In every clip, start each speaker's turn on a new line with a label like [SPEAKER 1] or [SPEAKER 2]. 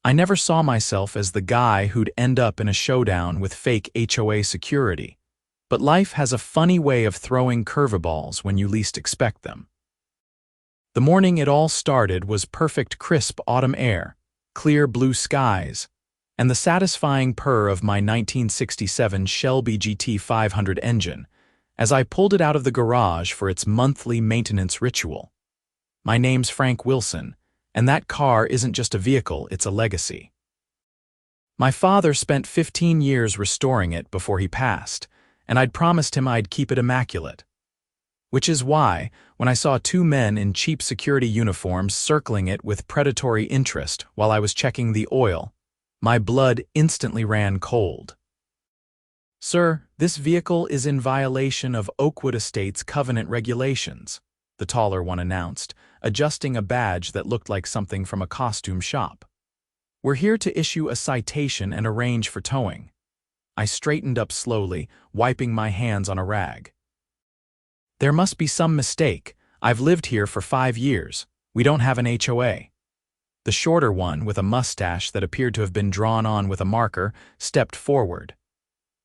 [SPEAKER 1] I never saw myself as the guy who'd end up in a showdown with fake HOA security, but life has a funny way of throwing curveballs when you least expect them. The morning it all started was perfect crisp autumn air, clear blue skies, and the satisfying purr of my 1967 Shelby GT500 engine as I pulled it out of the garage for its monthly maintenance ritual. My name's Frank Wilson, and that car isn't just a vehicle, it's a legacy. My father spent 15 years restoring it before he passed, and I'd promised him I'd keep it immaculate. Which is why, when I saw two men in cheap security uniforms circling it with predatory interest while I was checking the oil, my blood instantly ran cold. "Sir, this vehicle is in violation of Oakwood Estates covenant regulations," the taller one announced, adjusting a badge that looked like something from a costume shop. "We're here to issue a citation and arrange for towing." I straightened up slowly, wiping my hands on a rag. "There must be some mistake. I've lived here for 5 years. We don't have an HOA." The shorter one, with a mustache that appeared to have been drawn on with a marker, stepped forward.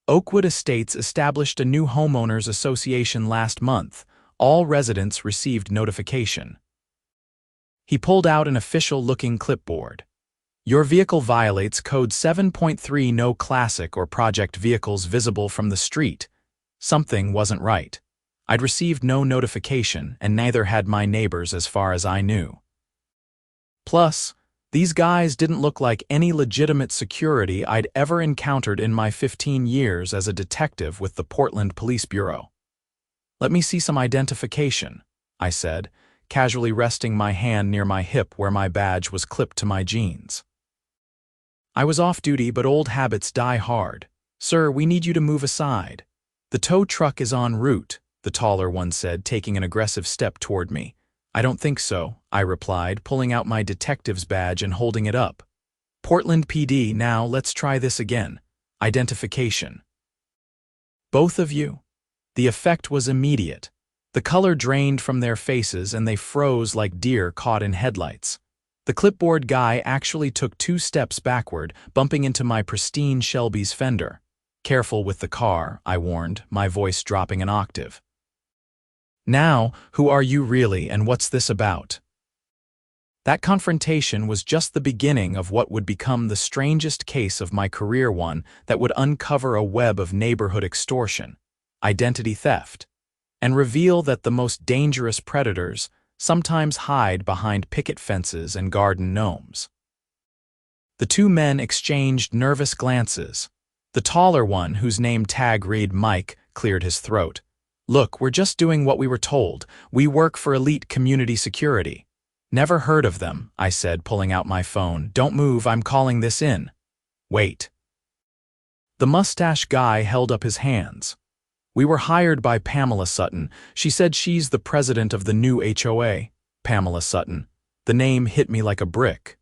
[SPEAKER 1] "Oakwood Estates established a new homeowners association last month. All residents received notification." He pulled out an official-looking clipboard. "Your vehicle violates Code 7.3 No Classic or Project Vehicles Visible from the Street." Something wasn't right. I'd received no notification, and neither had my neighbors as far as I knew. Plus, these guys didn't look like any legitimate security I'd ever encountered in my 15 years as a detective with the Portland Police Bureau. "Let me see some identification," I said, casually resting my hand near my hip where my badge was clipped to my jeans. I was off duty, but old habits die hard. "Sir, we need you to move aside. The tow truck is en route," the taller one said, taking an aggressive step toward me. "I don't think so," I replied, pulling out my detective's badge and holding it up. "Portland PD, now let's try this again. Identification." "Both of you?" The effect was immediate. The color drained from their faces and they froze like deer caught in headlights. The clipboard guy actually took 2 steps backward, bumping into my pristine Shelby's fender. "Careful with the car," I warned, my voice dropping an octave. "Now, who are you really and what's this about?" That confrontation was just the beginning of what would become the strangest case of my career, one that would uncover a web of neighborhood extortion, identity theft, and reveal that the most dangerous predators sometimes hide behind picket fences and garden gnomes. The two men exchanged nervous glances. The taller one, whose name tag read Mike, cleared his throat. "Look, we're just doing what we were told. We work for Elite Community Security." "Never heard of them," I said, pulling out my phone. "Don't move, I'm calling this in." "Wait." The mustache guy held up his hands. "We were hired by Pamela Sutton. She said she's the president of the new HOA." Pamela Sutton. The name hit me like a brick.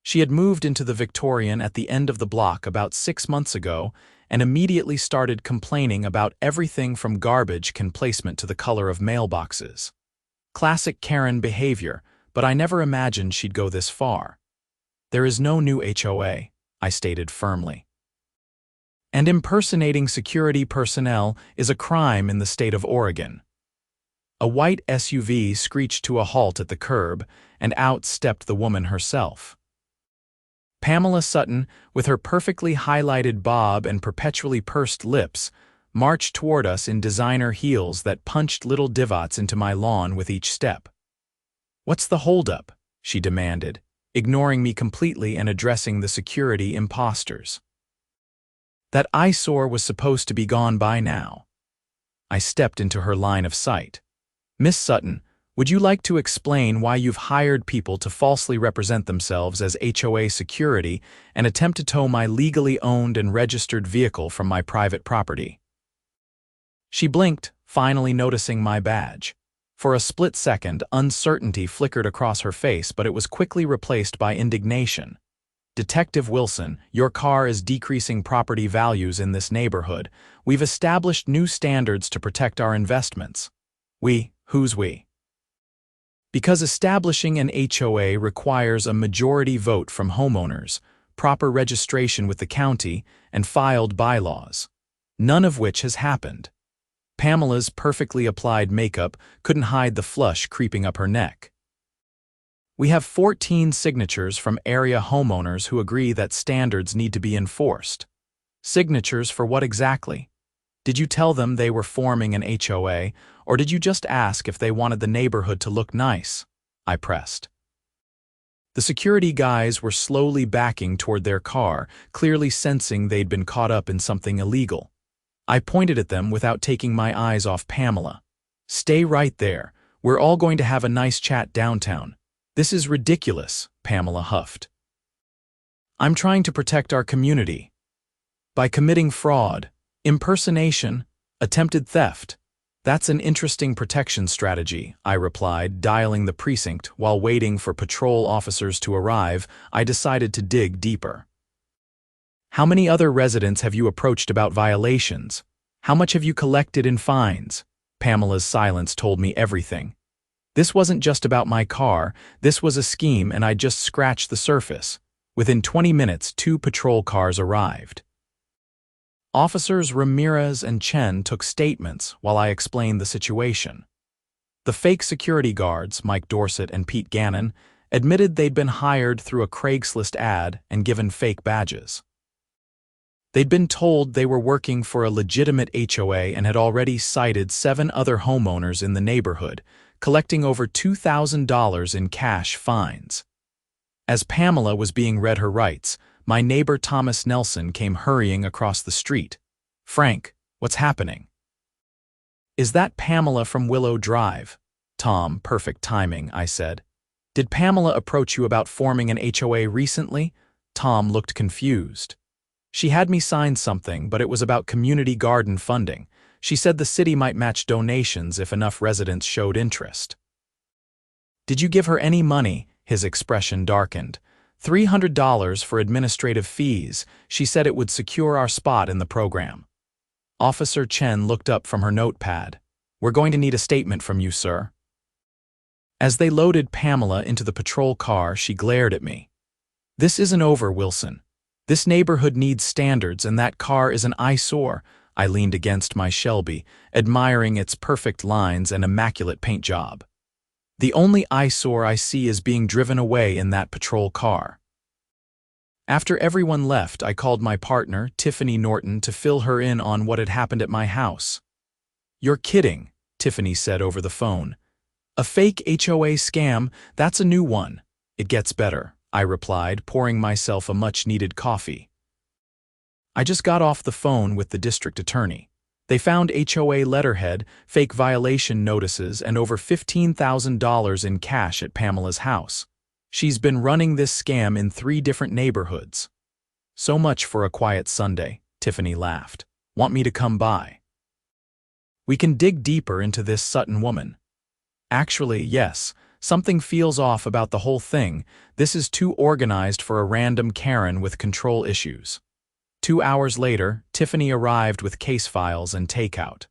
[SPEAKER 1] She had moved into the Victorian at the end of the block about 6 months ago and immediately started complaining about everything from garbage can placement to the color of mailboxes. Classic Karen behavior, but I never imagined she'd go this far. "There is no new HOA," I stated firmly. "And impersonating security personnel is a crime in the state of Oregon." A white SUV screeched to a halt at the curb, and out stepped the woman herself. Pamela Sutton, with her perfectly highlighted bob and perpetually pursed lips, marched toward us in designer heels that punched little divots into my lawn with each step. "What's the holdup?" she demanded, ignoring me completely and addressing the security imposters. That eyesore was supposed to be gone by now. I stepped into her line of sight. "Miss Sutton, would you like to explain why you've hired people to falsely represent themselves as HOA security and attempt to tow my legally owned and registered vehicle from my private property?" She blinked, finally noticing my badge. For a split second, uncertainty flickered across her face, but it was quickly replaced by indignation. "Detective Wilson, your car is decreasing property values in this neighborhood. We've established new standards to protect our investments." "We? Who's we?" Because establishing an HOA requires a majority vote from homeowners, proper registration with the county, and filed bylaws, none of which has happened. Pamela's perfectly applied makeup couldn't hide the flush creeping up her neck. We have 14 signatures from area homeowners who agree that standards need to be enforced. Signatures for what exactly? Did you tell them they were forming an HOA, or did you just ask if they wanted the neighborhood to look nice? I pressed. The security guys were slowly backing toward their car, clearly sensing they'd been caught up in something illegal. I pointed at them without taking my eyes off Pamela. "Stay right there. We're all going to have a nice chat downtown." "This is ridiculous," Pamela huffed. "I'm trying to protect our community. By committing fraud, impersonation, attempted theft. That's an interesting protection strategy," I replied, dialing the precinct. While waiting for patrol officers to arrive, I decided to dig deeper. "How many other residents have you approached about violations? How much have you collected in fines?" Pamela's silence told me everything. This wasn't just about my car, this was a scheme, and I just scratched the surface. Within 20 minutes, 2 patrol cars arrived. Officers Ramirez and Chen took statements while I explained the situation. The fake security guards, Mike Dorsett and Pete Gannon, admitted they'd been hired through a Craigslist ad and given fake badges. They'd been told they were working for a legitimate HOA and had already cited 7 other homeowners in the neighborhood, collecting over $2,000 in cash fines. As Pamela was being read her rights, my neighbor Thomas Nelson came hurrying across the street. "Frank, what's happening?" "Is that Pamela from Willow Drive?" "Tom, perfect timing," I said. "Did Pamela approach you about forming an HOA recently?" Tom looked confused. "She had me sign something, but it was about community garden funding. She said the city might match donations if enough residents showed interest." "Did you give her any money?" His expression darkened. $300 for administrative fees. She said it would secure our spot in the program." Officer Chen looked up from her notepad. "We're going to need a statement from you, sir." As they loaded Pamela into the patrol car, she glared at me. "This isn't over, Wilson. This neighborhood needs standards, and that car is an eyesore." I leaned against my Shelby, admiring its perfect lines and immaculate paint job. "The only eyesore I see is being driven away in that patrol car." After everyone left, I called my partner, Tiffany Norton, to fill her in on what had happened at my house. "You're kidding," Tiffany said over the phone. "A fake HOA scam, that's a new one." "It gets better," I replied, pouring myself a much-needed coffee. "I just got off the phone with the district attorney. They found HOA letterhead, fake violation notices, and over $15,000 in cash at Pamela's house. She's been running this scam in 3 different neighborhoods." "So much for a quiet Sunday," Tiffany laughed. "Want me to come by?" "We can dig deeper into this Sutton woman." "Actually, yes. Something feels off about the whole thing. This is too organized for a random Karen with control issues." 2 hours later, Tiffany arrived with case files and takeout.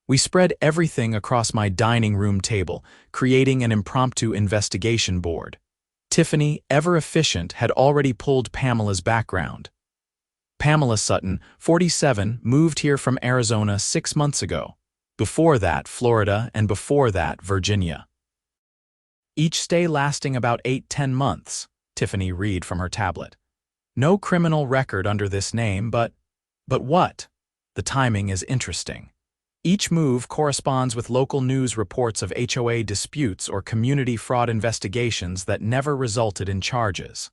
[SPEAKER 1] We spread everything across my dining room table, creating an impromptu investigation board. Tiffany, ever efficient, had already pulled Pamela's background. Pamela Sutton, 47, moved here from Arizona 6 months ago. Before that, Florida, and before that, Virginia. Each stay lasting about 8–10 months, Tiffany read from her tablet. "No criminal record under this name, but what? The timing is interesting. Each move corresponds with local news reports of HOA disputes or community fraud investigations that never resulted in charges."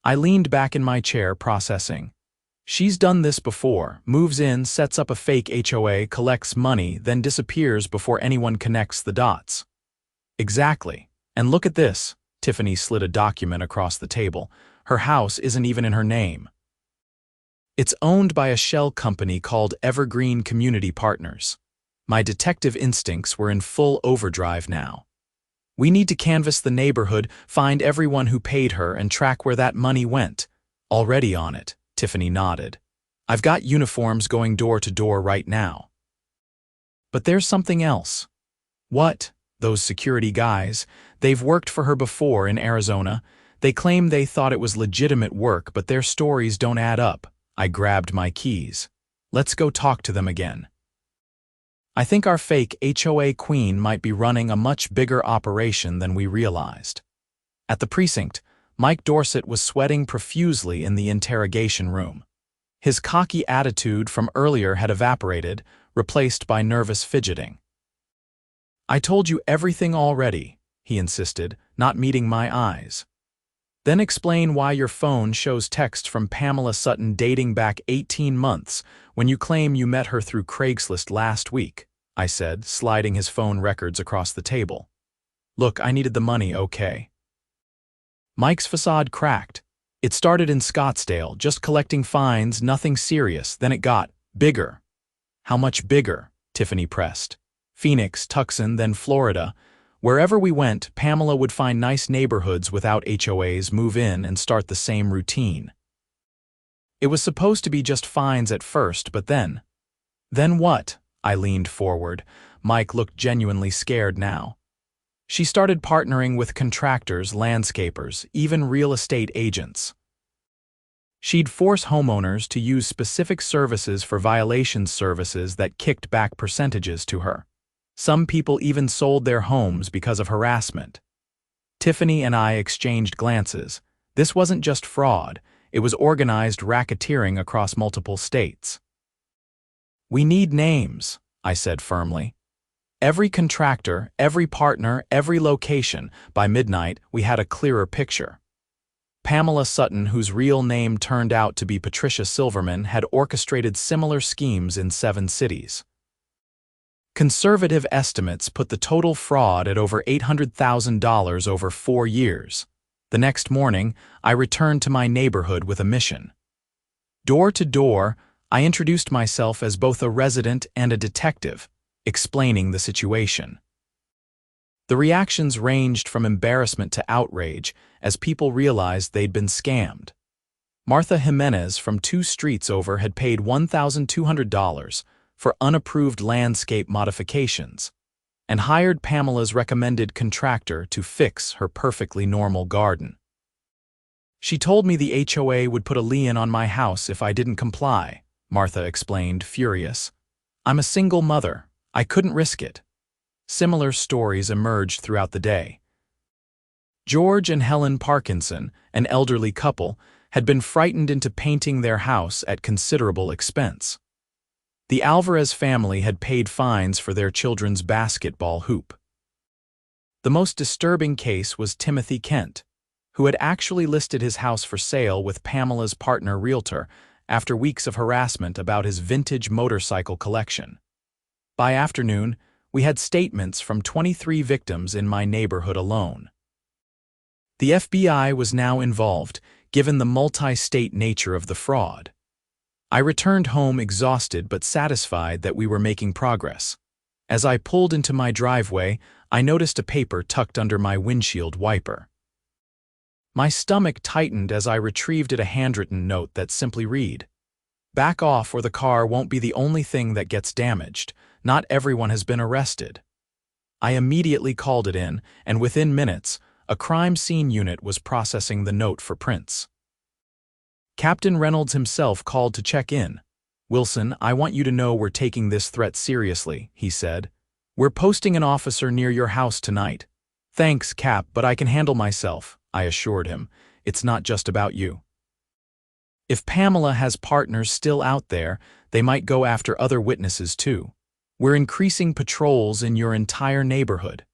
[SPEAKER 1] I leaned back in my chair, processing. She's done this before, moves in, sets up a fake HOA, collects money, then disappears before anyone connects the dots. Exactly. And look at this. Tiffany slid a document across the table. Her house isn't even in her name. It's owned by a shell company called Evergreen Community Partners. My detective instincts were in full overdrive now. "We need to canvass the neighborhood, find everyone who paid her, and track where that money went." "Already on it," Tiffany nodded. "I've got uniforms going door to door right now." "But there's something else." "What?" Those security guys, they've worked for her before in Arizona. They claim they thought it was legitimate work, but their stories don't add up. I grabbed my keys. Let's go talk to them again. I think our fake HOA queen might be running a much bigger operation than we realized. At the precinct, Mike Dorsett was sweating profusely in the interrogation room. His cocky attitude from earlier had evaporated, replaced by nervous fidgeting. "I told you everything already," he insisted, not meeting my eyes. "Then explain why your phone shows text from Pamela Sutton dating back 18 months when you claim you met her through Craigslist last week," I said, sliding his phone records across the table. "Look, I needed the money, okay?" Mike's facade cracked. It started in Scottsdale, just collecting fines, nothing serious. Then it got bigger. "How much bigger?" Tiffany pressed. "Phoenix, Tucson, then Florida. Wherever we went, Pamela would find nice neighborhoods without HOAs, move in, and start the same routine. It was supposed to be just fines at first, but then... Then what?" I leaned forward. Mike looked genuinely scared now. "She started partnering with contractors, landscapers, even real estate agents. She'd force homeowners to use specific services for violations services that kicked back percentages to her. Some people even sold their homes because of harassment." Tiffany and I exchanged glances. This wasn't just fraud, it was organized racketeering across multiple states. "We need names," I said firmly. "Every contractor, every partner, every location." By midnight, we had a clearer picture. Pamela Sutton, whose real name turned out to be Patricia Silverman, had orchestrated similar schemes in 7 cities. Conservative estimates put the total fraud at over $800,000 over 4 years. The next morning, I returned to my neighborhood with a mission. Door to door, I introduced myself as both a resident and a detective, explaining the situation. The reactions ranged from embarrassment to outrage as people realized they'd been scammed. Martha Jimenez from 2 streets over had paid $1,200 for unapproved landscape modifications and hired Pamela's recommended contractor to fix her perfectly normal garden. "She told me the HOA would put a lien on my house if I didn't comply," Martha explained, furious. "I'm a single mother. I couldn't risk it." Similar stories emerged throughout the day. George and Helen Parkinson, an elderly couple, had been frightened into painting their house at considerable expense. The Alvarez family had paid fines for their children's basketball hoop. The most disturbing case was Timothy Kent, who had actually listed his house for sale with Pamela's partner realtor after weeks of harassment about his vintage motorcycle collection. By afternoon, we had statements from 23 victims in my neighborhood alone. The FBI was now involved, given the multi-state nature of the fraud. I returned home exhausted but satisfied that we were making progress. As I pulled into my driveway, I noticed a paper tucked under my windshield wiper. My stomach tightened as I retrieved it, a handwritten note that simply read, "Back off or the car won't be the only thing that gets damaged. Not everyone has been arrested." I immediately called it in, and within minutes, a crime scene unit was processing the note for prints. Captain Reynolds himself called to check in. "Wilson, I want you to know we're taking this threat seriously," he said. "We're posting an officer near your house tonight." "Thanks, Cap, but I can handle myself," I assured him. "It's not just about you." If Pamela has partners still out there, they might go after other witnesses too. "We're increasing patrols in your entire neighborhood."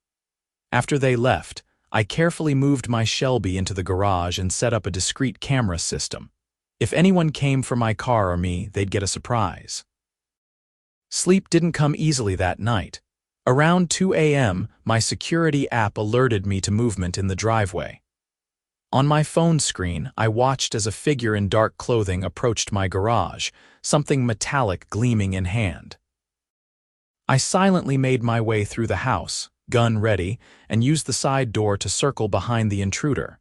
[SPEAKER 1] After they left, I carefully moved my Shelby into the garage and set up a discreet camera system. If anyone came for my car or me, they'd get a surprise. Sleep didn't come easily that night. Around 2 a.m., my security app alerted me to movement in the driveway. On my phone screen, I watched as a figure in dark clothing approached my garage, something metallic gleaming in hand. I silently made my way through the house, gun ready, and used the side door to circle behind the intruder.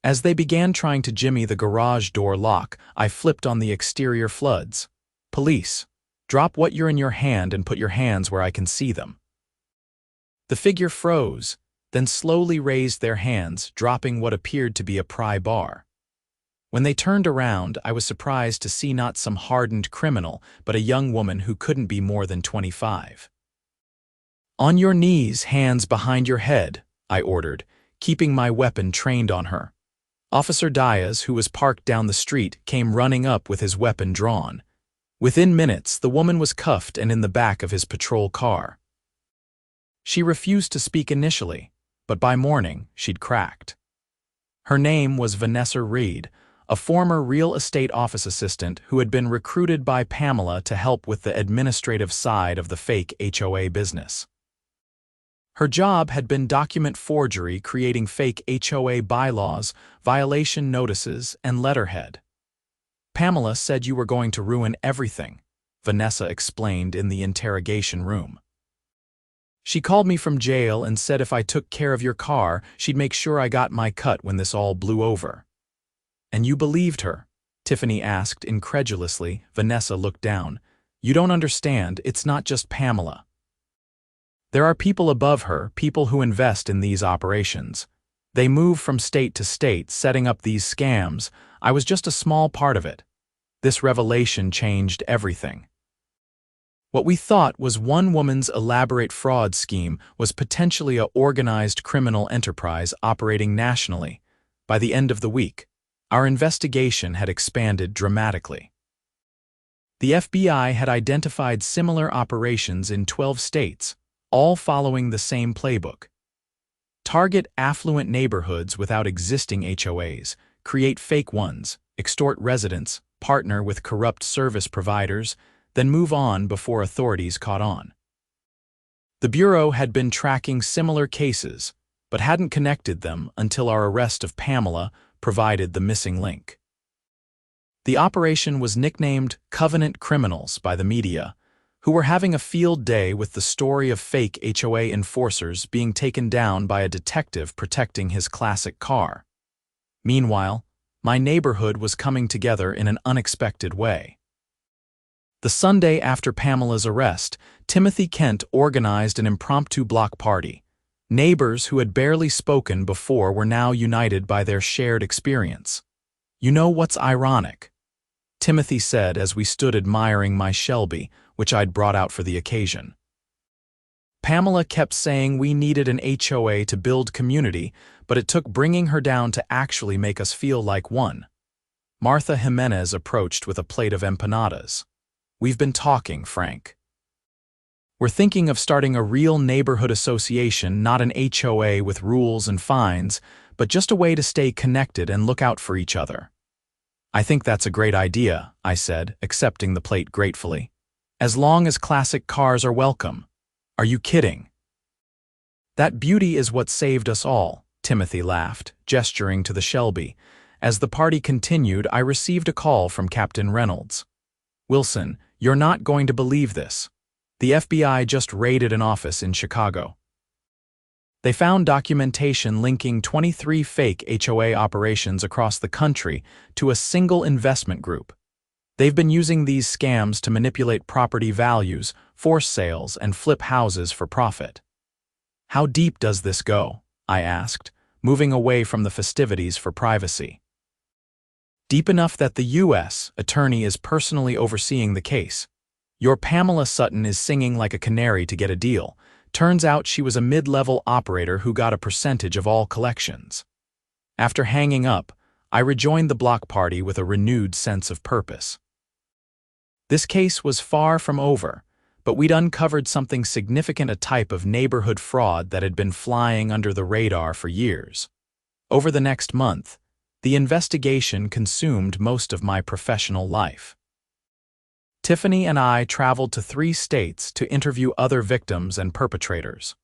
[SPEAKER 1] As they began trying to jimmy the garage door lock, I flipped on the exterior floods. "Police, drop what you're in your hand and put your hands where I can see them." The figure froze, then slowly raised their hands, dropping what appeared to be a pry bar. When they turned around, I was surprised to see not some hardened criminal, but a young woman who couldn't be more than 25. "On your knees, hands behind your head," I ordered, keeping my weapon trained on her. Officer Diaz, who was parked down the street, came running up with his weapon drawn. Within minutes, the woman was cuffed and in the back of his patrol car. She refused to speak initially, but by morning, she'd cracked. Her name was Vanessa Reed, a former real estate office assistant who had been recruited by Pamela to help with the administrative side of the fake HOA business. Her job had been document forgery, creating fake HOA bylaws, violation notices, and letterhead. "Pamela said you were going to ruin everything," Vanessa explained in the interrogation room. "She called me from jail and said if I took care of your car, she'd make sure I got my cut when this all blew over." "And you believed her?" Tiffany asked incredulously. Vanessa looked down. "You don't understand, it's not just Pamela. There are people above her, people who invest in these operations. They move from state to state, setting up these scams. I was just a small part of it. This revelation changed everything." What we thought was one woman's elaborate fraud scheme was potentially an organized criminal enterprise operating nationally. By the end of the week, our investigation had expanded dramatically. The FBI had identified similar operations in 12 states, all following the same playbook. Target affluent neighborhoods without existing HOAs, create fake ones, extort residents, partner with corrupt service providers, then move on before authorities caught on. The Bureau had been tracking similar cases, but hadn't connected them until our arrest of Pamela provided the missing link. The operation was nicknamed Covenant Criminals by the media, who were having a field day with the story of fake HOA enforcers being taken down by a detective protecting his classic car. Meanwhile, my neighborhood was coming together in an unexpected way. The Sunday after Pamela's arrest, Timothy Kent organized an impromptu block party. Neighbors who had barely spoken before were now united by their shared experience. "You know what's ironic?" Timothy said as we stood admiring my Shelby, which I'd brought out for the occasion. "Pamela kept saying we needed an HOA to build community, but it took bringing her down to actually make us feel like one." Martha Jimenez approached with a plate of empanadas. "We've been talking, Frank. We're thinking of starting a real neighborhood association, not an HOA with rules and fines, but just a way to stay connected and look out for each other." "I think that's a great idea," I said, accepting the plate gratefully. "As long as classic cars are welcome." "Are you kidding?" "That beauty is what saved us all," Timothy laughed, gesturing to the Shelby. As the party continued, I received a call from Captain Reynolds. "Wilson, you're not going to believe this. The FBI just raided an office in Chicago. They found documentation linking 23 fake HOA operations across the country to a single investment group. They've been using these scams to manipulate property values, force sales, and flip houses for profit." "How deep does this go?" I asked, moving away from the festivities for privacy. "Deep enough that the U.S. attorney is personally overseeing the case. Your Pamela Sutton is singing like a canary to get a deal. Turns out she was a mid-level operator who got a percentage of all collections." After hanging up, I rejoined the block party with a renewed sense of purpose. This case was far from over, but we'd uncovered something significant, a type of neighborhood fraud that had been flying under the radar for years. Over the next month, the investigation consumed most of my professional life. Tiffany and I traveled to 3 states to interview other victims and perpetrators.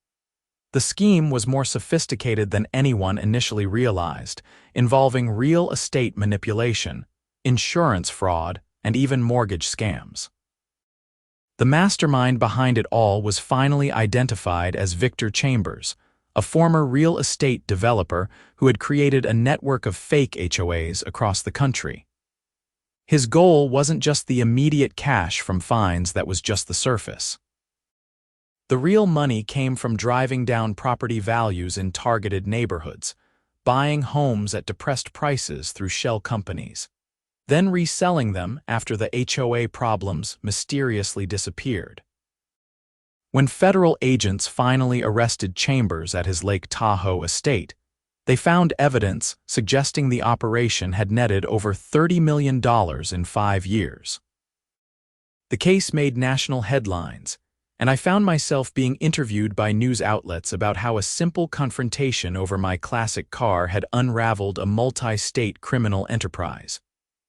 [SPEAKER 1] The scheme was more sophisticated than anyone initially realized, involving real estate manipulation, insurance fraud, and even mortgage scams. The mastermind behind it all was finally identified as Victor Chambers, a former real estate developer who had created a network of fake HOAs across the country. His goal wasn't just the immediate cash from fines, that was just the surface. The real money came from driving down property values in targeted neighborhoods, buying homes at depressed prices through shell companies, then reselling them after the HOA problems mysteriously disappeared. When federal agents finally arrested Chambers at his Lake Tahoe estate, they found evidence suggesting the operation had netted over $30 million in 5 years. The case made national headlines, and I found myself being interviewed by news outlets about how a simple confrontation over my classic car had unraveled a multi-state criminal enterprise.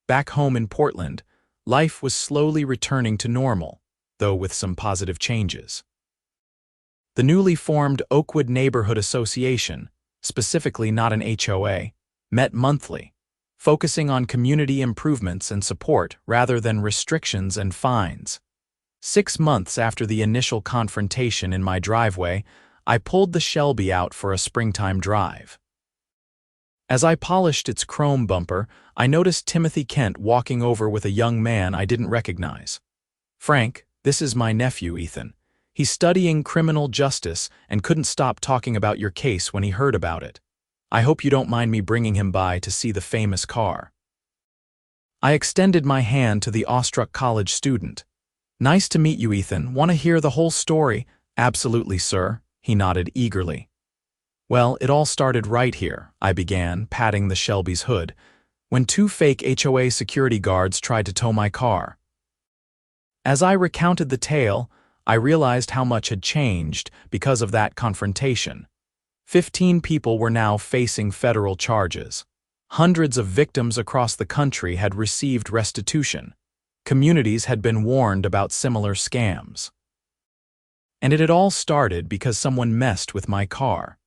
[SPEAKER 1] Back home in Portland, life was slowly returning to normal, though with some positive changes. The newly formed Oakwood Neighborhood Association, specifically not an HOA, met monthly, focusing on community improvements and support rather than restrictions and fines. 6 months after the initial confrontation in my driveway, I pulled the Shelby out for a springtime drive. As I polished its chrome bumper, I noticed Timothy Kent walking over with a young man I didn't recognize. "Frank, this is my nephew, Ethan. He's studying criminal justice and couldn't stop talking about your case when he heard about it. I hope you don't mind me bringing him by to see the famous car." I extended my hand to the awestruck college student. "Nice to meet you, Ethan. Want to hear the whole story?" "Absolutely, sir," he nodded eagerly. "Well, it all started right here," I began, patting the Shelby's hood, "when 2 fake HOA security guards tried to tow my car." As I recounted the tale, I realized how much had changed because of that confrontation. 15 people were now facing federal charges. Hundreds of victims across the country had received restitution. Communities had been warned about similar scams. And it had all started because someone messed with my car.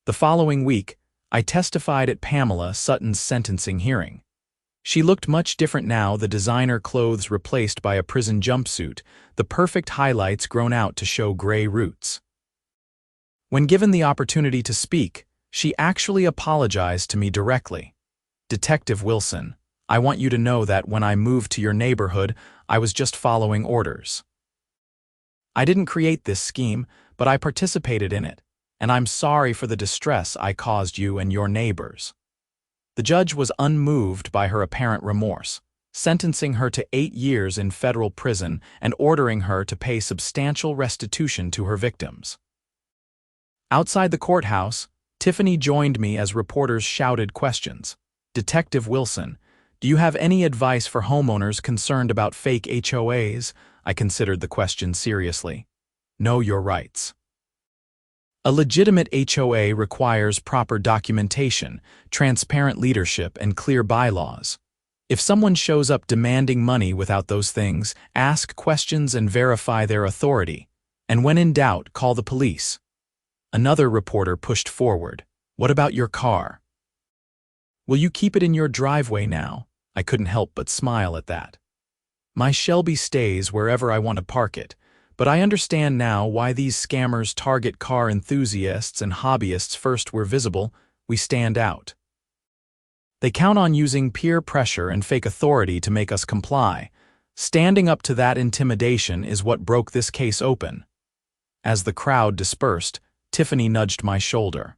[SPEAKER 1] The following week, I testified at Pamela Sutton's sentencing hearing. She looked much different now, the designer clothes replaced by a prison jumpsuit, the perfect highlights grown out to show gray roots. When given the opportunity to speak, she actually apologized to me directly. "Detective Wilson, I want you to know that when I moved to your neighborhood, I was just following orders. I didn't create this scheme, but I participated in it, and I'm sorry for the distress I caused you and your neighbors." The judge was unmoved by her apparent remorse, sentencing her to 8 years in federal prison and ordering her to pay substantial restitution to her victims. Outside the courthouse, Tiffany joined me as reporters shouted questions. "Detective Wilson, do you have any advice for homeowners concerned about fake HOAs?" I considered the question seriously. "Know your rights. A legitimate HOA requires proper documentation, transparent leadership, and clear bylaws. If someone shows up demanding money without those things, ask questions and verify their authority. And when in doubt, call the police." Another reporter pushed forward. "What about your car? Will you keep it in your driveway now?" I couldn't help but smile at that. "My Shelby stays wherever I want to park it, but I understand now why these scammers target car enthusiasts and hobbyists. First we're visible, we stand out. They count on using peer pressure and fake authority to make us comply. Standing up to that intimidation is what broke this case open." As the crowd dispersed, Tiffany nudged my shoulder.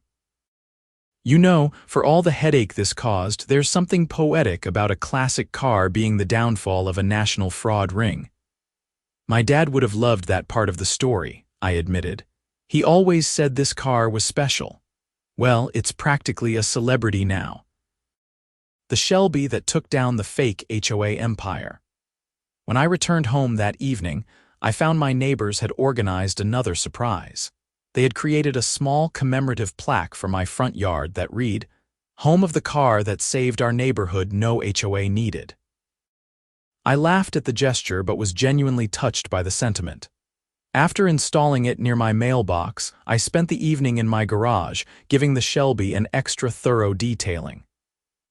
[SPEAKER 1] "You know, for all the headache this caused, there's something poetic about a classic car being the downfall of a national fraud ring." "My dad would have loved that part of the story," I admitted. "He always said this car was special. Well, it's practically a celebrity now. The Shelby that took down the fake HOA empire." When I returned home that evening, I found my neighbors had organized another surprise. They had created a small commemorative plaque for my front yard that read, "Home of the car that saved our neighborhood, no HOA needed." I laughed at the gesture but was genuinely touched by the sentiment. After installing it near my mailbox, I spent the evening in my garage, giving the Shelby an extra thorough detailing.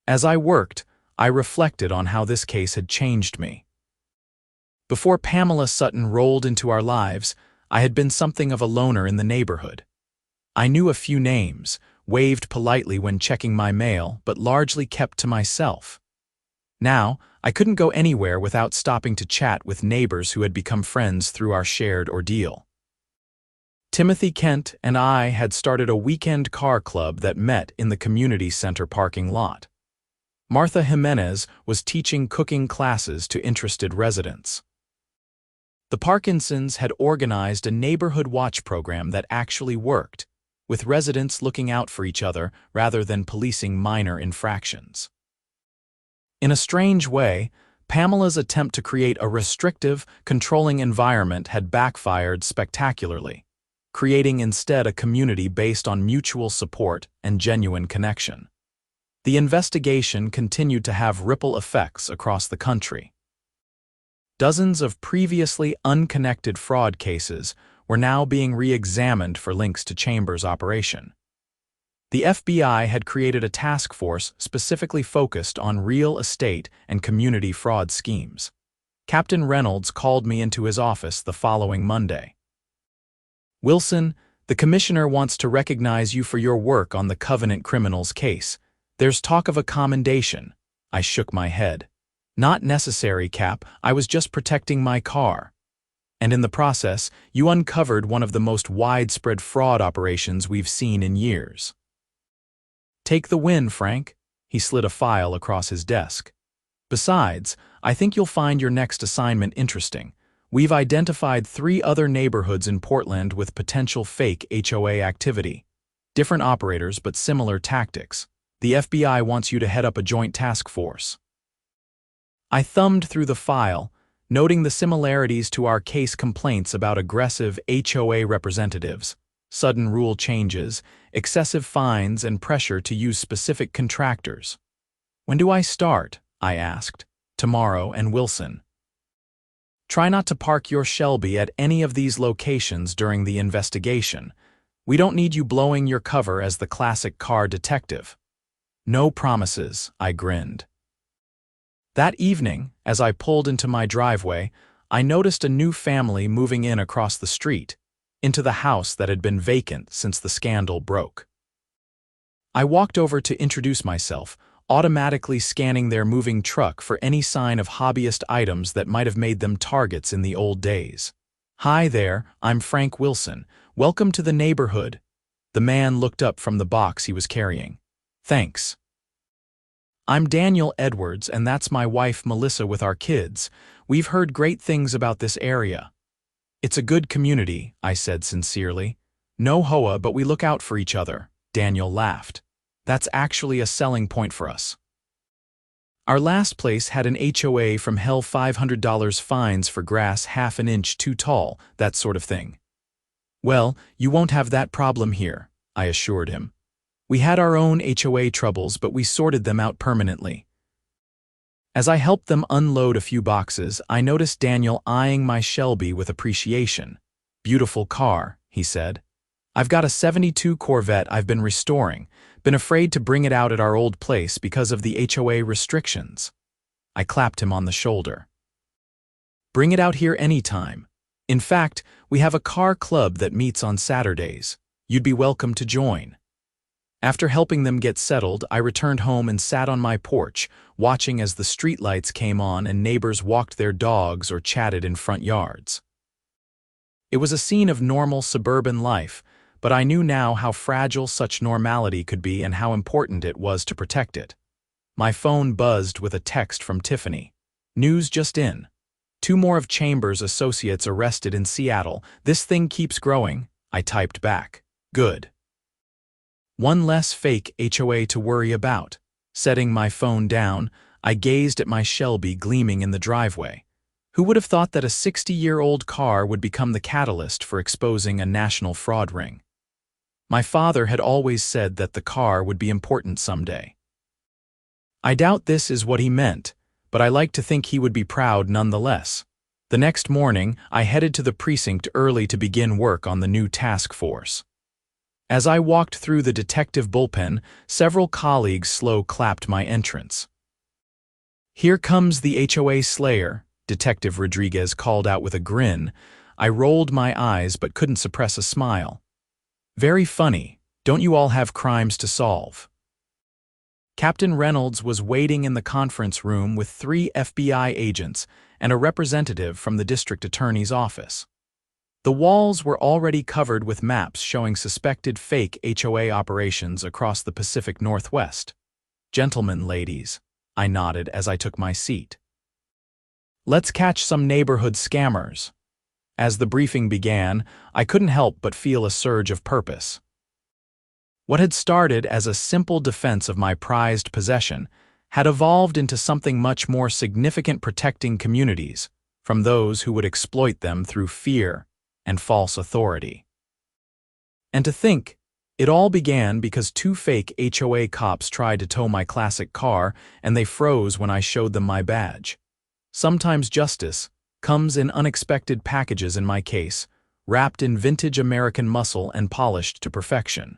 [SPEAKER 1] As I worked, I reflected on how this case had changed me. Before Pamela Sutton rolled into our lives, I had been something of a loner in the neighborhood. I knew a few names, waved politely when checking my mail, but largely kept to myself. Now, I couldn't go anywhere without stopping to chat with neighbors who had become friends through our shared ordeal. Timothy Kent and I had started a weekend car club that met in the community center parking lot. Martha Jimenez was teaching cooking classes to interested residents. The Parkinsons had organized a neighborhood watch program that actually worked, with residents looking out for each other rather than policing minor infractions. In a strange way, Pamela's attempt to create a restrictive, controlling environment had backfired spectacularly, creating instead a community based on mutual support and genuine connection. The investigation continued to have ripple effects across the country. Dozens of previously unconnected fraud cases were now being re-examined for links to Chambers' operation. The FBI had created a task force specifically focused on real estate and community fraud schemes. Captain Reynolds called me into his office the following Monday. "Wilson, the commissioner wants to recognize you for your work on the Covenant criminals case. There's talk of a commendation." I shook my head. "Not necessary, Cap. I was just protecting my car." "And in the process, you uncovered one of the most widespread fraud operations we've seen in years." "Take the win, Frank." He slid a file across his desk. "Besides, I think you'll find your next assignment interesting. We've identified 3 other neighborhoods in Portland with potential fake HOA activity. Different operators but similar tactics. The FBI wants you to head up a joint task force." I thumbed through the file, noting the similarities to our case complaints about aggressive HOA representatives, sudden rule changes, excessive fines, and pressure to use specific contractors. "When do I start?" I asked. "Tomorrow, and Wilson. Try not to park your Shelby at any of these locations during the investigation. We don't need you blowing your cover as the classic car detective." "No promises," I grinned. That evening, as I pulled into my driveway, I noticed a new family moving in across the street, into the house that had been vacant since the scandal broke. I walked over to introduce myself, automatically scanning their moving truck for any sign of hobbyist items that might have made them targets in the old days. "Hi there, I'm Frank Wilson. Welcome to the neighborhood." The man looked up from the box he was carrying. "Thanks. I'm Daniel Edwards, and that's my wife Melissa with our kids. We've heard great things about this area." "It's a good community," I said sincerely. "No HOA, but we look out for each other." Daniel laughed. "That's actually a selling point for us. Our last place had an HOA from hell, $500 fines for grass half an inch too tall, that sort of thing." "Well, you won't have that problem here," I assured him. "We had our own HOA troubles, but we sorted them out permanently." As I helped them unload a few boxes, I noticed Daniel eyeing my Shelby with appreciation. "Beautiful car," he said. "I've got a '72 Corvette I've been restoring. Been afraid to bring it out at our old place because of the HOA restrictions." I clapped him on the shoulder. "Bring it out here anytime. In fact, we have a car club that meets on Saturdays. You'd be welcome to join." After helping them get settled, I returned home and sat on my porch, watching as the streetlights came on and neighbors walked their dogs or chatted in front yards. It was a scene of normal suburban life, but I knew now how fragile such normality could be and how important it was to protect it. My phone buzzed with a text from Tiffany. "News just in. 2 more of Chambers' associates arrested in Seattle. This thing keeps growing." I typed back. "Good. One less fake HOA to worry about." Setting my phone down, I gazed at my Shelby gleaming in the driveway. Who would have thought that a 60-year-old car would become the catalyst for exposing a national fraud ring? My father had always said that the car would be important someday. I doubt this is what he meant, but I like to think he would be proud nonetheless. The next morning, I headed to the precinct early to begin work on the new task force. As I walked through the detective bullpen, several colleagues slow-clapped my entrance. "Here comes the HOA slayer," Detective Rodriguez called out with a grin. I rolled my eyes but couldn't suppress a smile. "Very funny. Don't you all have crimes to solve?" Captain Reynolds was waiting in the conference room with 3 FBI agents and a representative from the district attorney's office. The walls were already covered with maps showing suspected fake HOA operations across the Pacific Northwest. "Gentlemen, ladies," I nodded as I took my seat. "Let's catch some neighborhood scammers." As the briefing began, I couldn't help but feel a surge of purpose. What had started as a simple defense of my prized possession had evolved into something much more significant, protecting communities from those who would exploit them through fear and false authority. And to think, it all began because two fake HOA cops tried to tow my classic car and they froze when I showed them my badge. Sometimes justice comes in unexpected packages in my case, wrapped in vintage American muscle and polished to perfection.